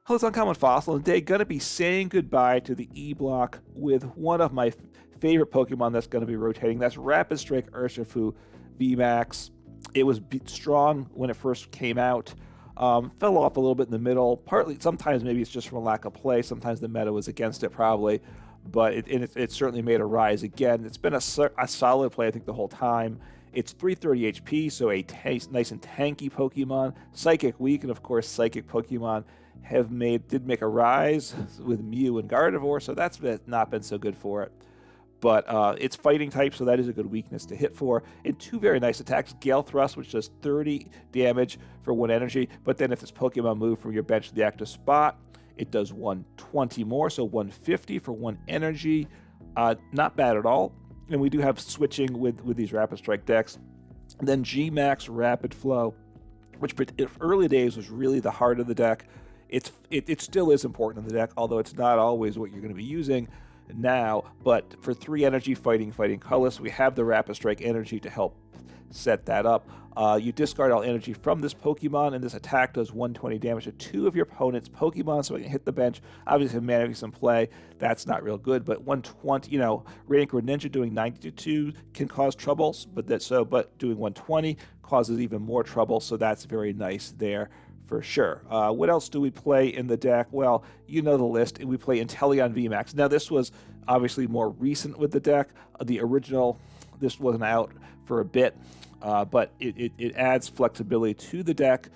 Hello, it's Uncommon Fossil, and today going to be saying goodbye to the E-Block with one of my favorite Pokemon that's going to be rotating. That's Rapid Strike Urshifu VMAX. It was strong when it first came out. Fell off a little bit in the middle. Partly, sometimes maybe it's just from a lack of play. Sometimes the meta was against it, probably. But it certainly made a rise again. It's been a solid play, I think, the whole time. It's 330 HP, so a nice and tanky Pokemon. Psychic weak, and of course, Psychic Pokemon did make a rise with Mew and Gardevoir, so that's not been so good for it. But it's fighting type, so that is a good weakness to hit for. And two very nice attacks. Gale Thrust, which does 30 damage for 1 energy, but then if this Pokemon moves from your bench to the active spot, it does 120 more, so 150 for 1 energy. Not bad at all. And we do have switching with these Rapid Strike decks. And then G-Max Rapid Flow, which in early days was really the heart of the deck. It still is important in the deck, although it's not always what you're going to be using now. But for 3 energy fighting colorless, we have the Rapid Strike energy to help set that up. You discard all energy from this Pokemon, and this attack does 120 damage to 2 of your opponent's Pokemon, so it can hit the bench. Obviously, Manaphy's in play, that's not real good, but 120, Radiant Greninja doing 92 can cause troubles, but doing 120 causes even more trouble, so that's very nice there for sure. What else do we play in the deck? Well, you know the list. We play Inteleon VMAX. Now, this was obviously more recent with the deck. The original, this wasn't out for a bit, but it adds flexibility to the deck.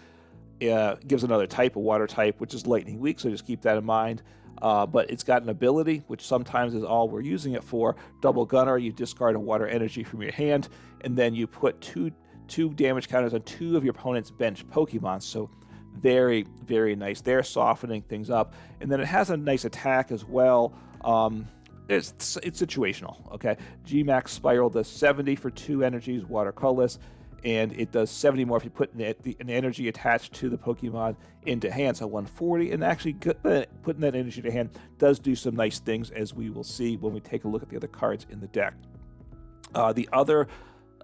Gives another type, a water type, which is lightning weak, so just keep that in mind. But it's got an ability, which sometimes is all we're using it for. Double Gunner, you discard a water energy from your hand, and then you put two damage counters on 2 of your opponent's bench Pokemon. So very, very nice. They're softening things up. And then it has a nice attack as well. It's situational, okay? G-Max Spiral does 70 for 2 energies, water colorless, and it does 70 more if you put an energy attached to the Pokemon into hand, so 140, and actually putting that energy to hand does do some nice things, as we will see when we take a look at the other cards in the deck. The other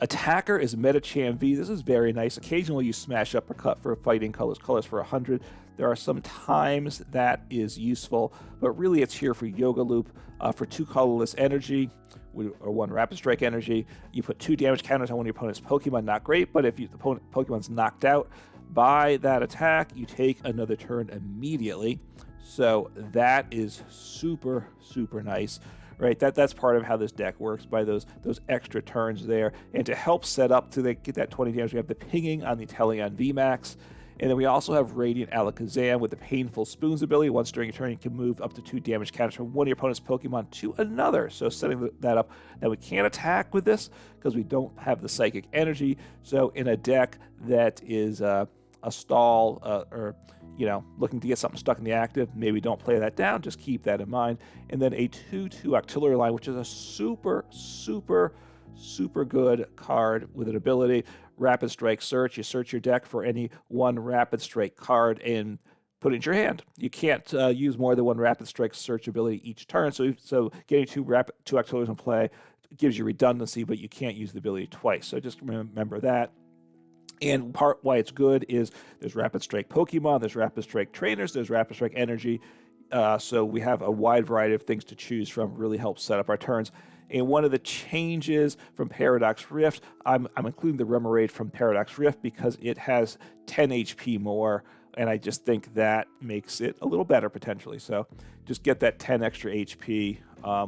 attacker is Medicham V. This is very nice. Occasionally you smash Uppercut for fighting colors for 100. There are some times that is useful, but really it's here for Yoga Loop. For 2 colorless energy, or 1 Rapid Strike energy, you put 2 damage counters on one of your opponent's Pokemon. Not great, but if the Pokemon's knocked out by that attack, you take another turn immediately. So that is super, super nice. Right, that's part of how this deck works, by those extra turns there. And to help set up to get that 20 damage, we have the pinging on the Inteleon VMAX. And then we also have Radiant Alakazam with the Painful Spoons ability. Once during a turn, you can move up to 2 damage counters from one of your opponent's Pokemon to another. So setting that up. Now we can't attack with this because we don't have the Psychic energy. So in a deck that is a stall or looking to get something stuck in the active, maybe don't play that down, just keep that in mind. And then a 2/2 Octillery line, which is a super, super, super good card with an ability. Rapid Strike Search, you search your deck for any 1 Rapid Strike card and put it in your hand. You can't use more than 1 Rapid Strike Search ability each turn, so getting 2 Octilleries in play gives you redundancy, but you can't use the ability twice, so just remember that. And part why it's good is there's Rapid Strike Pokemon, there's Rapid Strike Trainers, there's Rapid Strike Energy. So we have a wide variety of things to choose from, really helps set up our turns. And one of the changes from Paradox Rift, I'm including the Remoraid from Paradox Rift because it has 10 HP more, and I just think that makes it a little better potentially. So just get that 10 extra HP.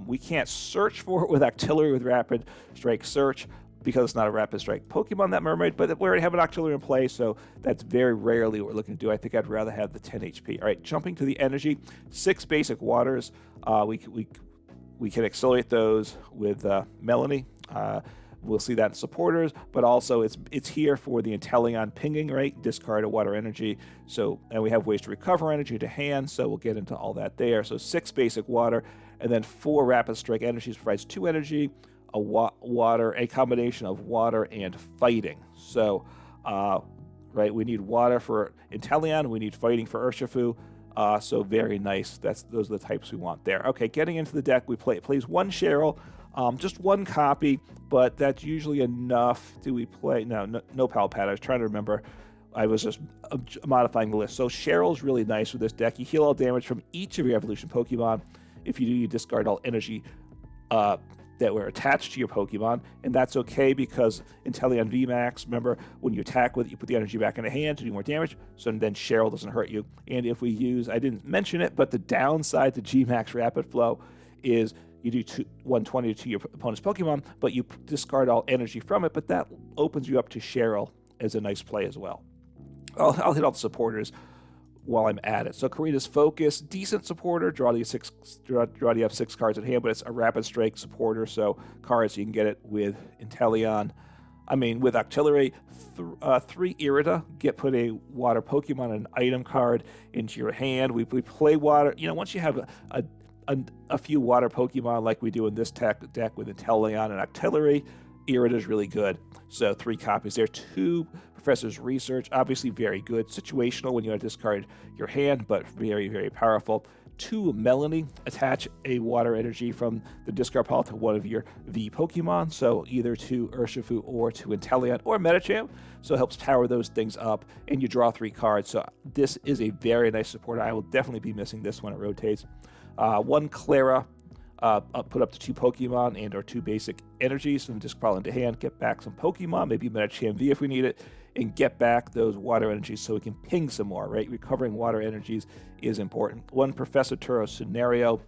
We can't search for it with Octillery with Rapid Strike Search, because it's not a Rapid Strike Pokemon, that Mermaid, but we already have an Octillery in play, so that's very rarely what we're looking to do. I think I'd rather have the 10 HP. All right, jumping to the energy, 6 basic waters. We can accelerate those with Melony. We'll see that in supporters, but also it's here for the Inteleon pinging, right? Discard a water energy. And we have ways to recover energy to hand, so we'll get into all that there. So 6 basic water, and then 4 Rapid Strike energies provides 2 energy, a combination of water and fighting. So, right, we need water for Inteleon, we need fighting for Urshifu. So very nice. Those are the types we want there. Okay, getting into the deck, it plays 1 Cheryl, just 1 copy, but that's usually enough. Do we play? No Palpat. I was trying to remember I was just modifying the list. So Cheryl's really nice with this deck. You heal all damage from each of your evolution Pokemon. If you do, you discard all energy that were attached to your Pokemon, and that's okay because Inteleon VMAX, remember, when you attack with it, you put the energy back in the hand to do more damage, so then Cheryl doesn't hurt you. And if we use, I didn't mention it, but the downside to Gmax Rapid Flow is you do 120 to your opponent's Pokemon, but you discard all energy from it, but that opens you up to Cheryl as a nice play as well. I'll hit all the supporters while I'm at it. So Korrina's Focus, decent supporter. Draw you have 6 cards at hand, but it's a Rapid Strike supporter, so cards you can get it with Inteleon. With Octillery, 3 Irida, put a water Pokemon and an item card into your hand. We play water. Once you have a few water Pokemon like we do in this deck with Inteleon and Octillery, Irida is really good. So 3 copies there. 2 Professor's Research, obviously very good. Situational when you want to discard your hand, but very, very powerful. 2 Melony, attach a water energy from the discard pile to one of your V Pokemon, so either to Urshifu or to Inteleon or Medicham, so it helps power those things up, and you draw 3 cards, so this is a very nice supporter. I will definitely be missing this when it rotates. 1 Klara, put up to 2 Pokemon and or 2 basic energies from the discard pile into hand, get back some Pokemon, maybe Medicham V if we need it, and get back those water energies so we can ping some more, right? Recovering water energies is important. 1 Professor Turo scenario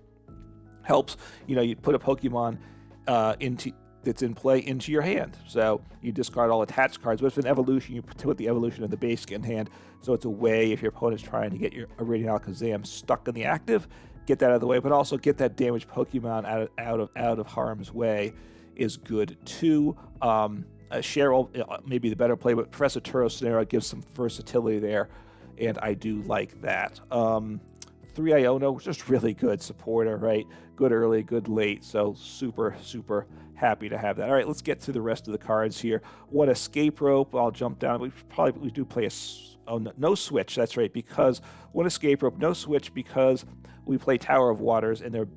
helps, you put a Pokemon that's in play into your hand. So you discard all attached cards. But if it's an evolution, you put the evolution of the basic in hand. So it's a way if your opponent's trying to get your Radiant Alakazam stuck in the active, get that out of the way, but also get that damaged Pokemon out of harm's way is good too. Cheryl may be the better play, but Professor Turo scenario gives some versatility there, and I do like that. 3 Iono, just really good supporter, right? Good early, good late, so super, super happy to have that. All right, let's get to the rest of the cards here. 1 Escape Rope, I'll jump down. We do play no switch, that's right, because 1 Escape Rope, no switch because we play Tower of Waters, and they're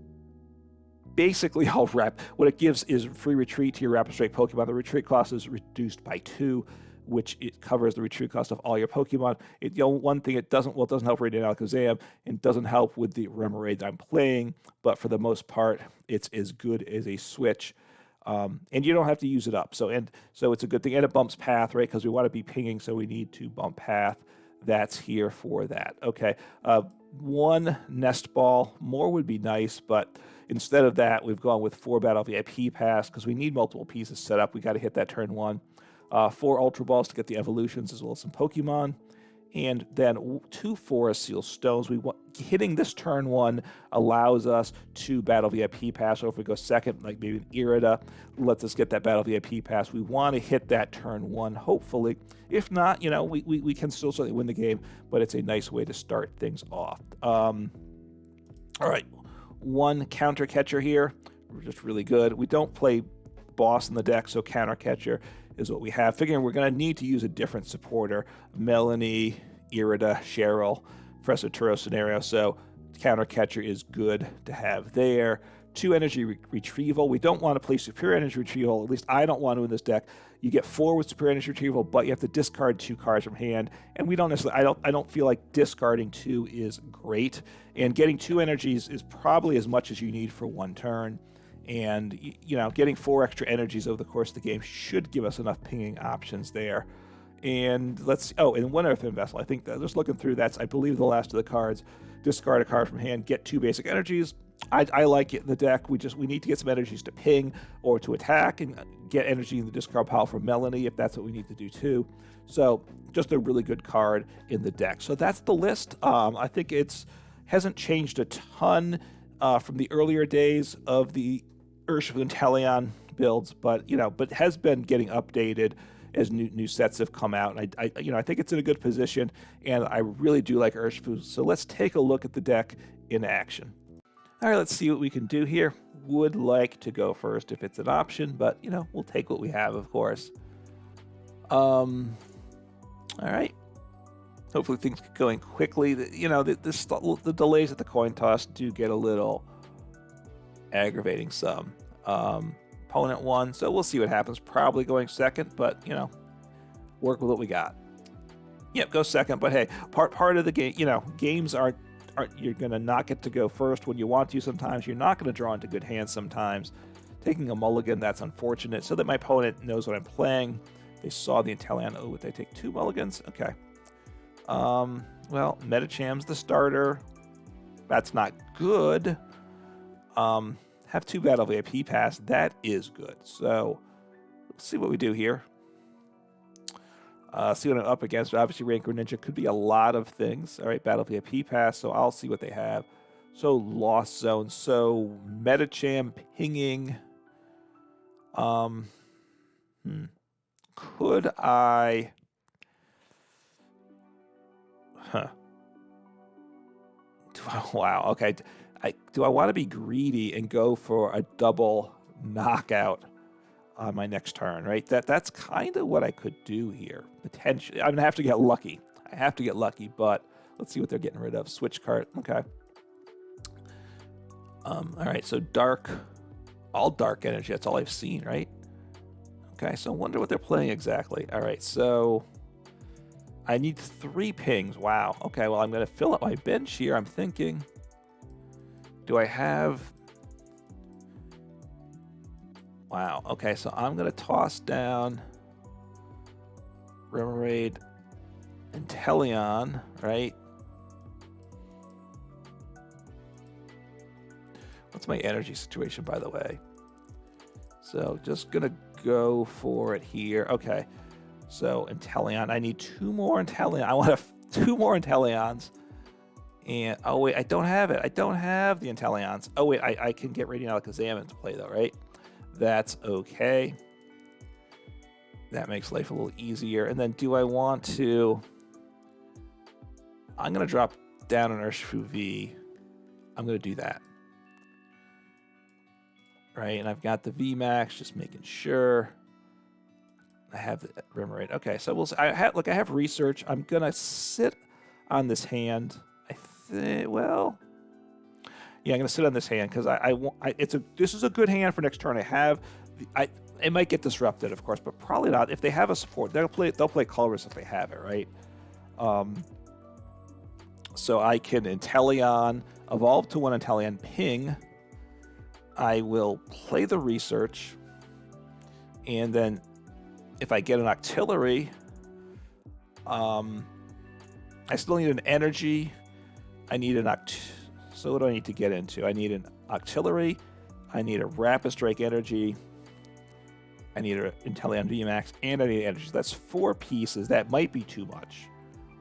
basically all rep. What it gives is free retreat to your Rapid Strike Pokemon. The retreat cost is reduced by 2, which it covers the retreat cost of all your Pokemon. One thing it doesn't help Radiant Alakazam, and doesn't help with the Remoraid I'm playing, but for the most part, it's as good as a switch. And you don't have to use it up. So it's a good thing. And it bumps path, right? Because we want to be pinging, so we need to bump path. That's here for that. Okay. 1 Nest Ball. More would be nice, but instead of that, we've gone with 4 Battle VIP Pass because we need multiple pieces set up. We got to hit that turn 1. 4 Ultra Balls to get the evolutions as well as some Pokemon. And then 2 Forest Seal Stones. Hitting this turn 1 allows us to Battle VIP Pass, or if we go second, like maybe an Irida, lets us get that Battle VIP Pass. We want to hit that turn 1, hopefully. If not, we can still certainly win the game, but it's a nice way to start things off. All right, 1 Counter Catcher here. We're just really good. We don't play boss in the deck, so Counter Catcher is what we have. Figuring we're going to need to use a different supporter. Melony, Irida, Cheryl, Professor Turo scenario, so Counter Catcher is good to have there. 2 Energy Retrieval. We don't want to play Superior Energy Retrieval, at least I don't want to in this deck. You get 4 with Superior Energy Retrieval, but you have to discard 2 cards from hand, and we don't necessarily, I don't feel like discarding 2 is great, and getting 2 energies is probably as much as you need for 1 turn. And, getting 4 extra energies over the course of the game should give us enough pinging options there. And and 1 Earthen Vessel. I think that just looking through, that's, I believe, the last of the cards. Discard a card from hand, get 2 basic energies. I like it in the deck. We need to get some energies to ping or to attack, and get energy in the discard pile for Melony if that's what we need to do too. So just a really good card in the deck. So that's the list. I think hasn't changed a ton from the earlier days of the Urshifu and Inteleon builds, but has been getting updated as new sets have come out. And I think it's in a good position, and I really do like Urshifu. So let's take a look at the deck in action. All right, let's see what we can do here. Would like to go first if it's an option, but we'll take what we have, of course. All right. Hopefully things get going quickly. The delays at the coin toss do get a little aggravating some. Opponent 1, so we'll see what happens. Probably going second, but work with what we got. Yep, go second. But hey, part of the game, you know, games aren't you're gonna not get to go first when you want to. Sometimes you're not gonna draw into good hands. Sometimes taking a mulligan, that's unfortunate. So that my opponent knows what I'm playing. They saw the Inteleon. Oh, would they take 2 mulligans? Okay. Well, Medicham's the starter. That's not good. Have 2 Battle VIP Pass. That is good. So let's see what we do here. See what I'm up against. Obviously, Rancor Ninja could be a lot of things. All right, Battle VIP Pass. So I'll see what they have. So Lost Zone. So Medicham pinging. Could I? Huh. Wow. Okay. Do I want to be greedy and go for a double knockout on my next turn, right? That's kind of what I could do here, potentially. I'm going to have to get lucky. I have to get lucky, but let's see what they're getting rid of. Switch card. Okay. All right, so dark, all dark energy. That's all I've seen, right? Okay, so I wonder what they're playing exactly. All right, so I need 3 pings. Wow. Okay, well, I'm going to fill up my bench here. I'm thinking, do I have... Wow. Okay, so I'm going to toss down Remoraid Inteleon, right? What's my energy situation, by the way? So just going to go for it here. Okay. So Inteleon. I need 2 more Inteleon. I want 2 more Inteleons. And, oh, wait, I don't have it. I don't have the Inteleons. Oh, wait, I can get Radiant Alakazam into play, though, right? That's okay. That makes life a little easier. And then do I want to... I'm going to drop down an Urshifu V. I'm going to do that. Right, and I've got the VMAX, just making sure. I have the Remoraid. Okay, so we'll. I have research. I'm gonna sit on this hand. I think. Well, yeah, I'm gonna sit on this hand because I want. This is a good hand for next turn. It might get disrupted, of course, but probably not. If they have a support, they'll play colorless if they have it, right? So I can Inteleon, evolve to 1 Inteleon, ping. I will play the research, and then if I get an Octillery, I still need an energy. I need an So what do I need to get into? I need an Octillery. I need a Rapid Strike energy. I need an Inteleon VMAX, and I need energy. That's 4 pieces. That might be too much.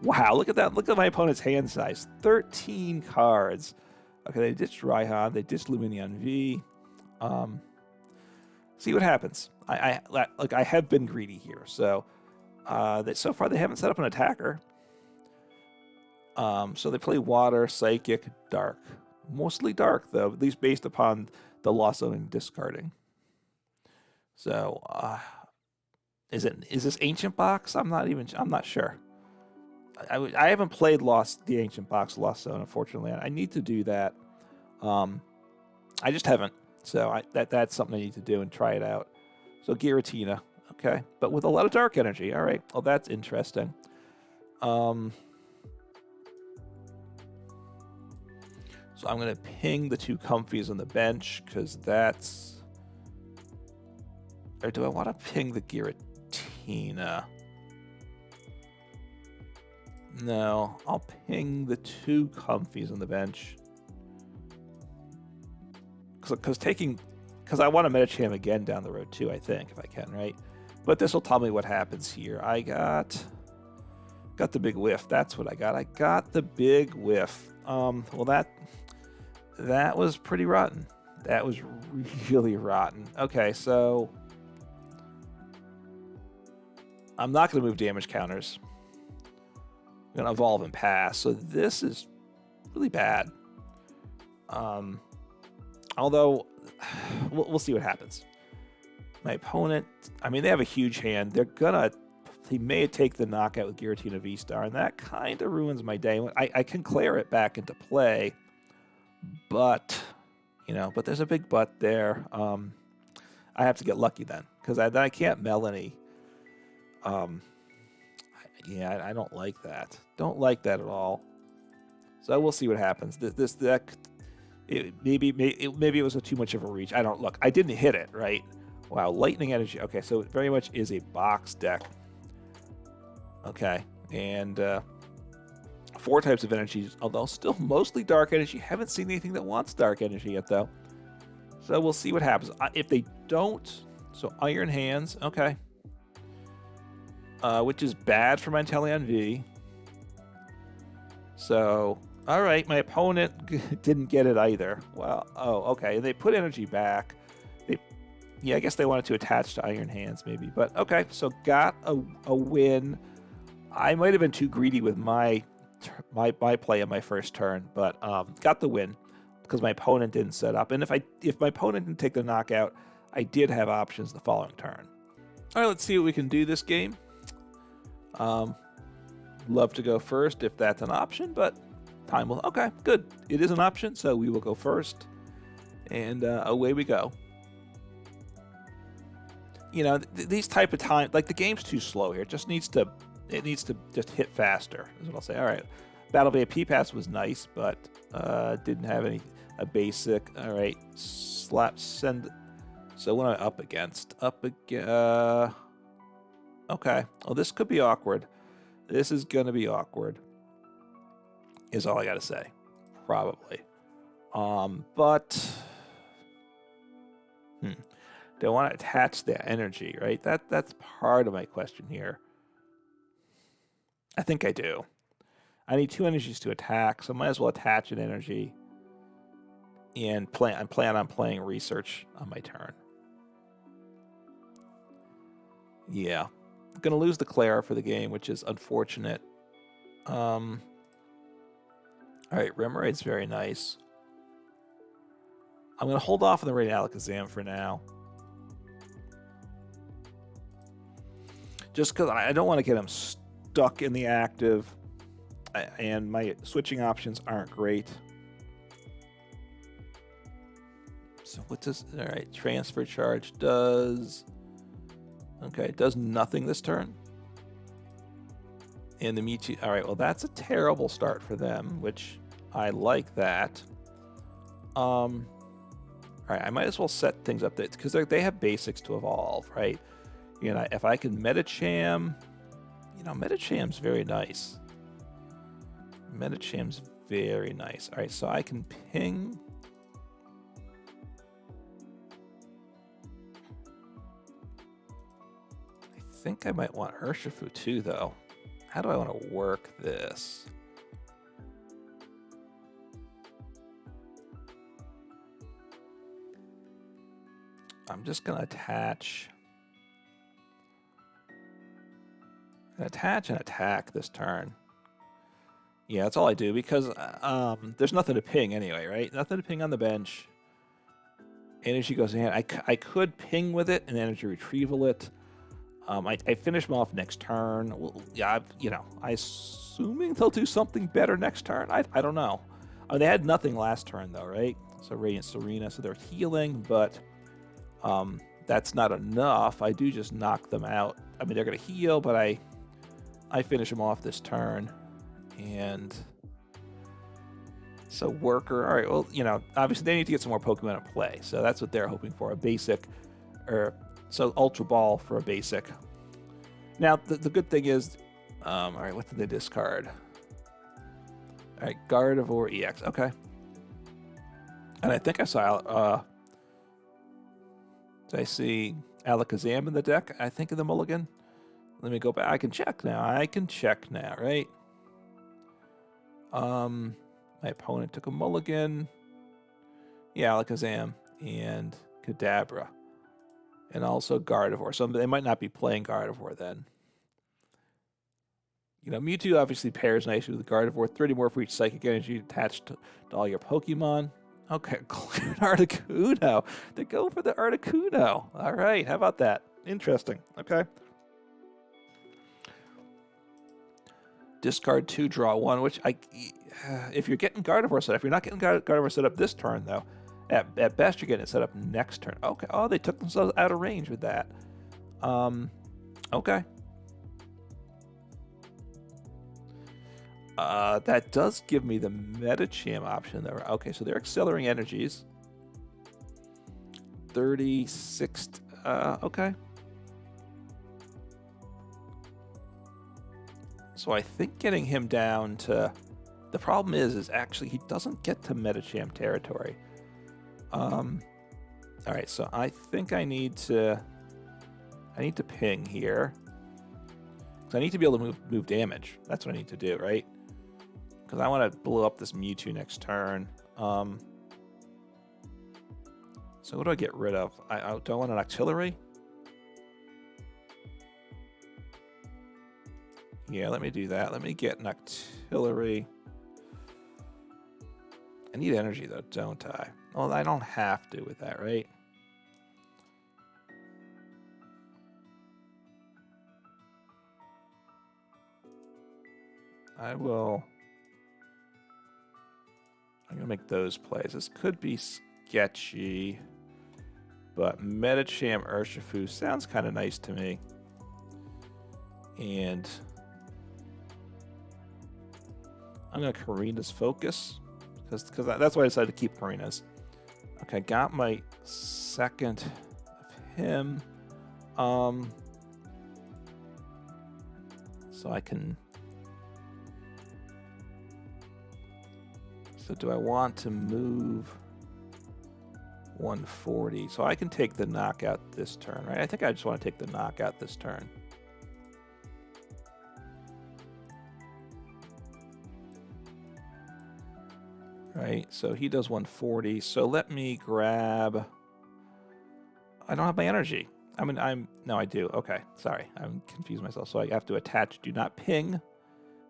Wow, look at that. Look at my opponent's hand size. 13 cards. Okay, they ditched Raihan, they ditched Lumineon V. See what happens. I have been greedy here, so so far they haven't set up an attacker. So they play water, psychic, dark, mostly dark though, at least based upon the loss owning discarding. So is this Ancient Box? I'm not sure. I haven't played the Ancient Box Lost Zone, unfortunately. I need to do that. I just haven't. So that's something I need to do and try it out. So Giratina, okay. But with a lot of dark energy. All right. Well, that's interesting. So I'm going to ping the 2 Comfies on the bench because that's... Or do I want to ping the Giratina? No, I'll ping the 2 Comfies on the bench. Because I want to Medicham again down the road too, I think, if I can, right? But this will tell me what happens here. I got the big whiff. That's what I got. I got the big whiff. Well, that was pretty rotten. That was really rotten. Okay, so I'm not going to move damage counters. I'm going to evolve and pass. So this is really bad. Although, we'll see what happens. My opponent, I mean, they have a huge hand. He may take the knockout with Giratina V-Star, and that kind of ruins my day. I can clear it back into play, but there's a big but there. I have to get lucky then, because then I can't Melony. Yeah, I don't like that. Don't like that at all. So we'll see what happens. This deck, maybe it was too much of a reach. I don't look. I didn't hit it, right? Wow, lightning energy. Okay, so it very much is a box deck. Okay, and 4 types of energies, although still mostly dark energy. Haven't seen anything that wants dark energy yet, though. So we'll see what happens. If they don't, so Iron Hands, okay. Which is bad for my Inteleon V. So, all right, my opponent didn't get it either. Well, oh, okay. They put energy back. Yeah, I guess they wanted to attach to Iron Hands maybe. But okay, so got a win. I might have been too greedy with my play in my first turn, but got the win because my opponent didn't set up. And if my opponent didn't take the knockout, I did have options the following turn. All right, let's see what we can do this game. Love to go first if that's an option, but time will... Okay, good. It is an option, so we will go first. And away we go. You know, these type of times, like the game's too slow here. It needs to just hit faster, is what I'll say. All right, Battle VIP Pass was nice, but didn't have a basic. All right, send. So what am I up against? Okay. Well, this could be awkward. This is gonna be awkward. Is all I gotta say. Probably. But do I want to attach the energy, right? That's part of my question here. I think I do. I need 2 energies to attack, so I might as well attach an energy and plan on playing research on my turn. Yeah. I'm going to lose the Klara for the game, which is unfortunate. All right, Remoraid's very nice. I'm going to hold off on the Radiant Alakazam for now. Just because I don't want to get him stuck in the active, and my switching options aren't great. So what does... All right, transfer charge does... Okay, it does nothing this turn. And the Mewtwo... All right, well, that's a terrible start for them, which I like that. All right, I might as well set things up because they have basics to evolve, right? You know, if I can Medicham... You know, Medicham's very nice. Medicham's very nice. All right, so I can ping... I think I might want Urshifu too, though. How do I want to work this? I'm just going to attach... Attach and attack this turn. Yeah, that's all I do because there's nothing to ping anyway, right? Nothing to ping on the bench. Energy goes in. I could ping with it and energy retrieval it. I finish them off next turn. Well, yeah, I assuming they'll do something better next turn. I don't know. They had nothing last turn though, right? So Radiant Serena, so they're healing, but that's not enough. I do just knock them out. I mean, they're gonna heal, but I finish them off this turn, and so Worker. All right, well, obviously they need to get some more Pokemon in play, so that's what they're hoping for, a basic, so Ultra Ball for a basic. Now, the good thing is, all right, what did they discard? All right, Gardevoir EX, okay. And I think I saw, did I see Alakazam in the deck, I think, in the mulligan? Let me go back. I can check now, right? My opponent took a mulligan. Yeah, Alakazam and Kadabra. And also Gardevoir. So they might not be playing Gardevoir then. Mewtwo obviously pairs nicely with Gardevoir. 30 more for each psychic energy attached to all your Pokemon. Okay, Articuno. They go for the Articuno. All right, how about that? Interesting. Okay. Discard 2, draw 1, which if you're getting Gardevoir set up, if you're not getting Gardevoir set up this turn, though, at best you're getting it set up next turn. Okay, oh, they took themselves out of range with that. Okay. That does give me the Medicham option though. Okay, so they're accelerating energies. 36. Okay. So I think getting him down to... The problem is actually he doesn't get to Medicham territory. All right, so I think I need to ping here. Because I need to be able to move damage. That's what I need to do, right? Because I want to blow up this Mewtwo next turn. So what do I get rid of? Do I want an Octillery? Yeah, let me do that. Let me get an Octillery. I need energy though, don't I? Well, I don't have to with that, right? I'm gonna make those plays. This could be sketchy, but Medicham Urshifu sounds kind of nice to me. And I'm gonna Korrina's focus because that's why I decided to keep Korrina's. Okay, got my second of him. So I can. So do I want to move 140? So I can take the knockout this turn, right? I think I just want to take the knockout this turn. Right, so he does 140. So let me grab... I don't have my energy. No, I do. Okay, sorry. I'm confused myself. So I have to attach do not ping.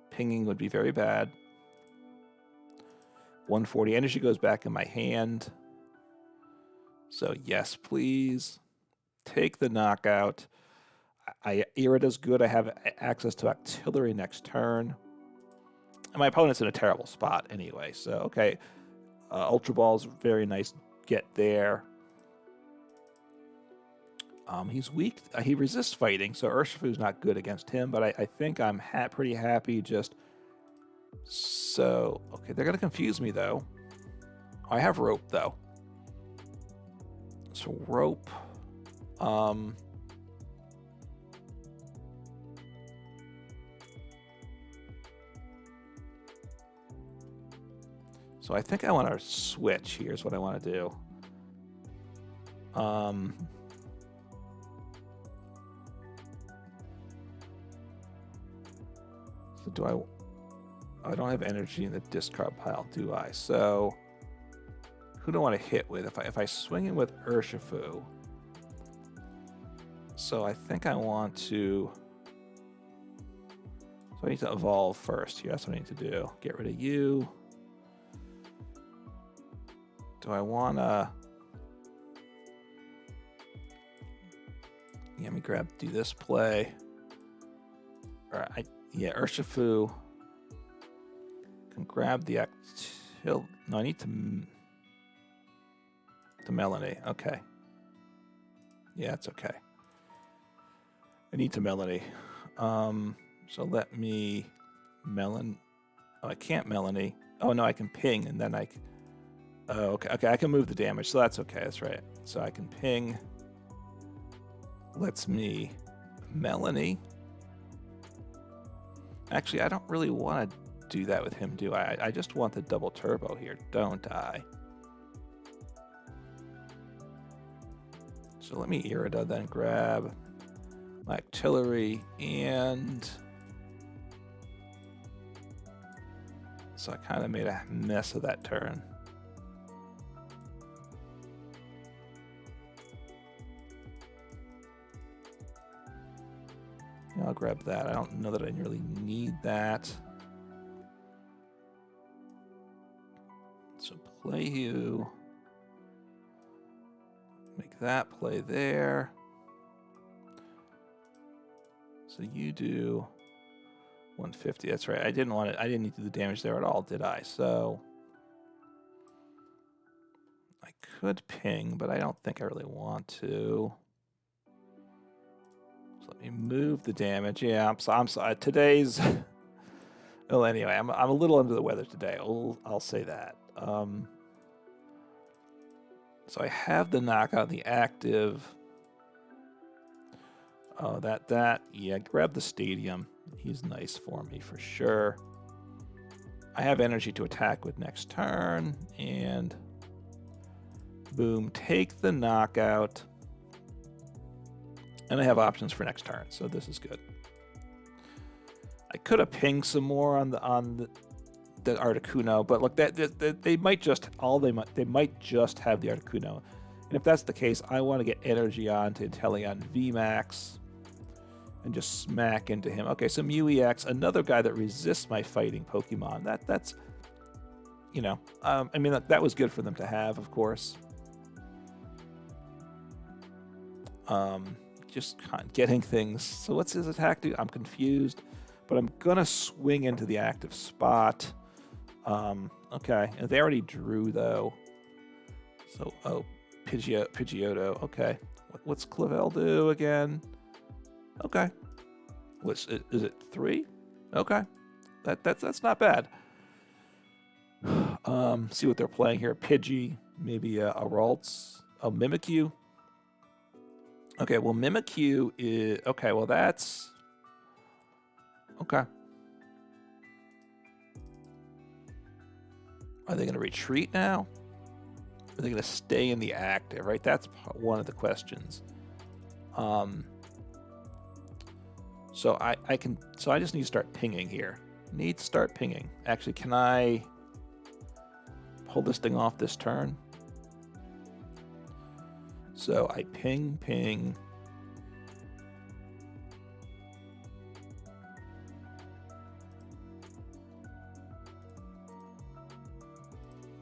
Pinging would be very bad. 140 energy goes back in my hand. So yes, please. Take the knockout. Irida's good. I have access to Octillery next turn. And my opponent's in a terrible spot anyway. So, okay. Ultra Ball's very nice get there. He's weak. He resists fighting, so Urshifu's not good against him, but I think I'm pretty happy just... So, okay, they're going to confuse me, though. I have Rope, though. So, Rope. So, I think I want to switch. Here's what I want to do. So, do I don't have energy in the discard pile, do I? So, who do I want to hit with? If I swing in with Urshifu, so I think I want to... So I need to evolve first here. That's what I need to do. Get rid of you. Do I want to... Yeah, let me do this play. All right, yeah, Urshifu... Can grab the Octillery. No, I need to Melony. Okay. Yeah, it's okay. I need to Melony. So let me Oh, I can't Melony. Oh no, I can ping and then oh, okay. Okay, I can move the damage, so that's okay. That's right. So I can ping. Lets me Melony. Actually, I don't really want to do that with him, do I? I just want the double turbo here, don't I? So let me Irida then grab my Octillery and... So I kind of made a mess of that turn. Yeah, I'll grab that. I don't know that I really need that. So play you. Make that play there. So you do 150. That's right. I didn't need to do the damage there at all, did I? So I could ping, but I don't think I really want to. So let me move the damage. Yeah, I'm sorry. Today's Well, anyway, I'm a little under the weather today. I'll say that. So I have the knockout, the active. Oh, yeah, grab the stadium. He's nice for me for sure. I have energy to attack with next turn, and boom, take the knockout. And I have options for next turn, so this is good. I could have pinged some more on the Articuno, but look, they might just they might just have the Articuno, and if that's the case, I want to get energy on to Inteleon VMAX and just smack into him. Okay, so Mew EX, another guy that resists my fighting Pokemon. That's you know, I mean that was good for them to have, of course. Just getting things. So what's his attack do? I'm confused, but I'm gonna swing into the active spot. Okay, and they already drew though. So, oh, Pidgeotto. Okay, what's Clavel do again? Okay, is it 3? Okay, that's not bad. See what they're playing here. Pidgey, maybe a Ralts, a Mimikyu. Okay, well Mimikyu is okay. Well, that's okay. Are they going to retreat now? Are they going to stay in the active? Right, that's one of the questions. So I just need to start pinging here. Need to start pinging. Actually, can I pull this thing off this turn? So I ping.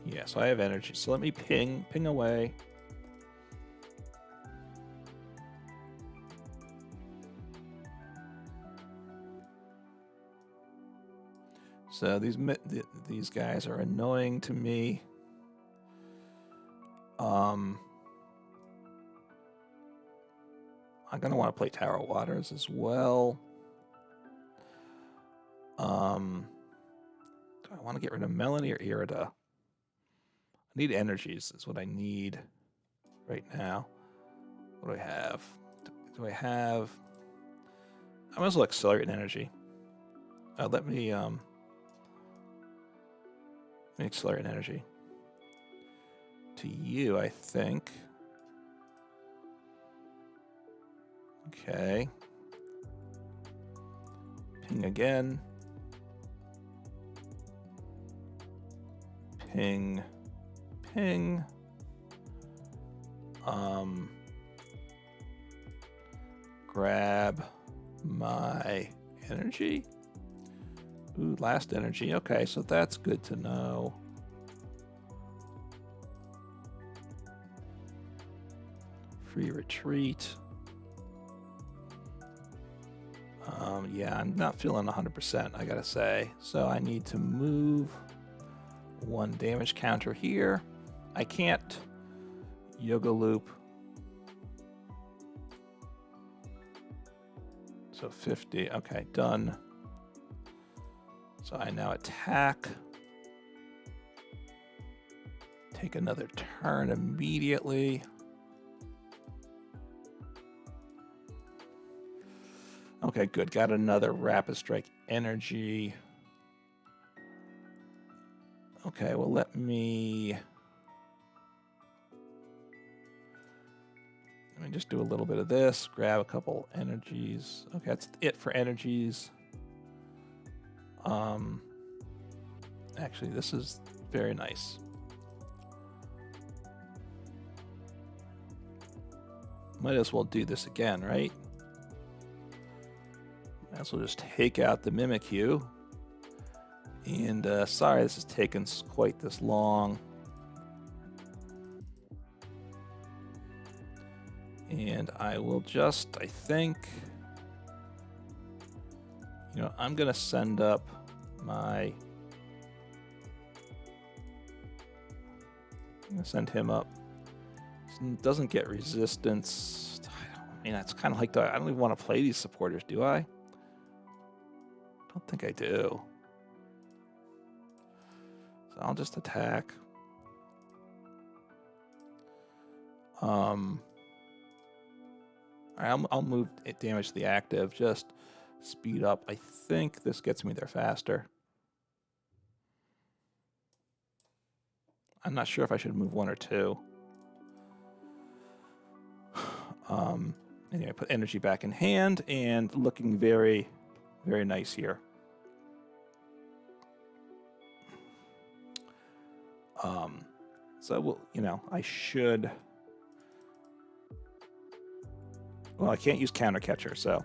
Yeah, so I have energy. So let me ping away. So these guys are annoying to me. I'm going to want to play Tower of Waters as well. Do I want to get rid of Melony or Irida? I need energies is what I need right now. What do I have? I might as well accelerate energy. Let me accelerate energy. To you, I think. Okay. Ping again. Ping. Grab my energy. Ooh, last energy. Okay, so that's good to know. Free retreat. Yeah, I'm not feeling 100%, I gotta say. So I need to move one damage counter here. I can't Yoga Loop. So 50. Okay, done. So I now attack. Take another turn immediately. Okay, good. Got another Rapid Strike energy. Okay, well, let me just do a little bit of this. Grab a couple energies. Okay, that's it for energies. Actually, this is very nice. Might as well do this again, right? Might as well just take out the Mimikyu. And sorry this has taken quite this long. And I will just, I think, I'm going to send up I'm going to send him up. It doesn't get resistance. I mean, that's kind of like I don't even want to play these supporters, do I? I don't think I do. So I'll just attack. I'll move it, damage to the active, just speed up. I think this gets me there faster. I'm not sure if I should move 1 or 2. Anyway, put energy back in hand and looking very, very nice here. So we'll, I should. Well, I can't use Counter Catcher, so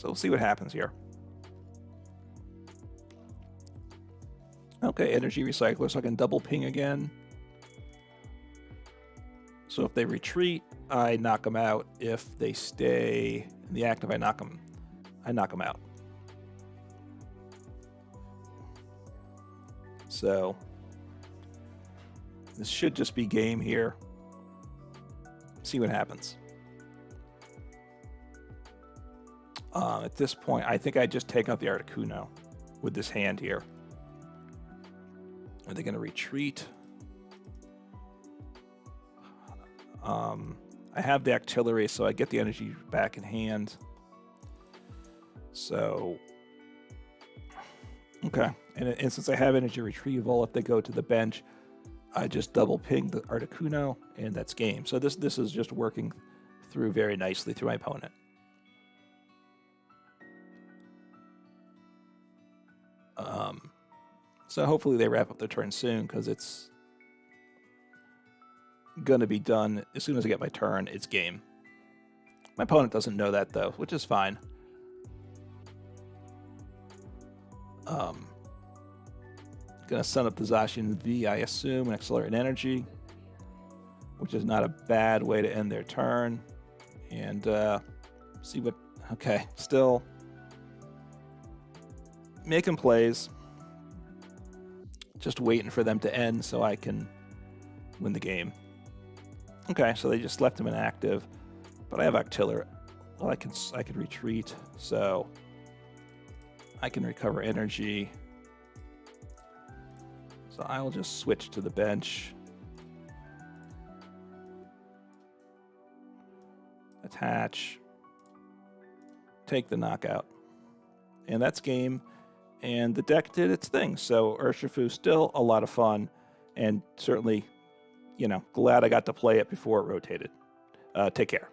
we'll see what happens here. Okay, Energy Recycler, so I can double ping again. So if they retreat, I knock them out. If they stay in the active, I knock them out. So this should just be game here. See what happens. At this point, I think I just take out the Articuno with this hand here. Are they going to retreat? I have the Octillery, so I get the energy back in hand. So, okay. And since I have Energy Retrieval, if they go to the bench, I just double ping the Articuno, and that's game. So this is just working through very nicely through my opponent. So hopefully they wrap up their turn soon, because it's going to be done as soon as I get my turn. It's game. My opponent doesn't know that, though, which is fine. Going to send up the Zacian V, I assume, and accelerate energy, which is not a bad way to end their turn. And see what... Okay, still making plays. Just waiting for them to end so I can win the game. Okay, so they just left him inactive, but I have Octillery. Well, I can retreat, so I can recover energy. So I will just switch to the bench. Attach. Take the knockout. And that's game. And the deck did its thing. So Urshifu still a lot of fun, and certainly, glad I got to play it before it rotated. Take care.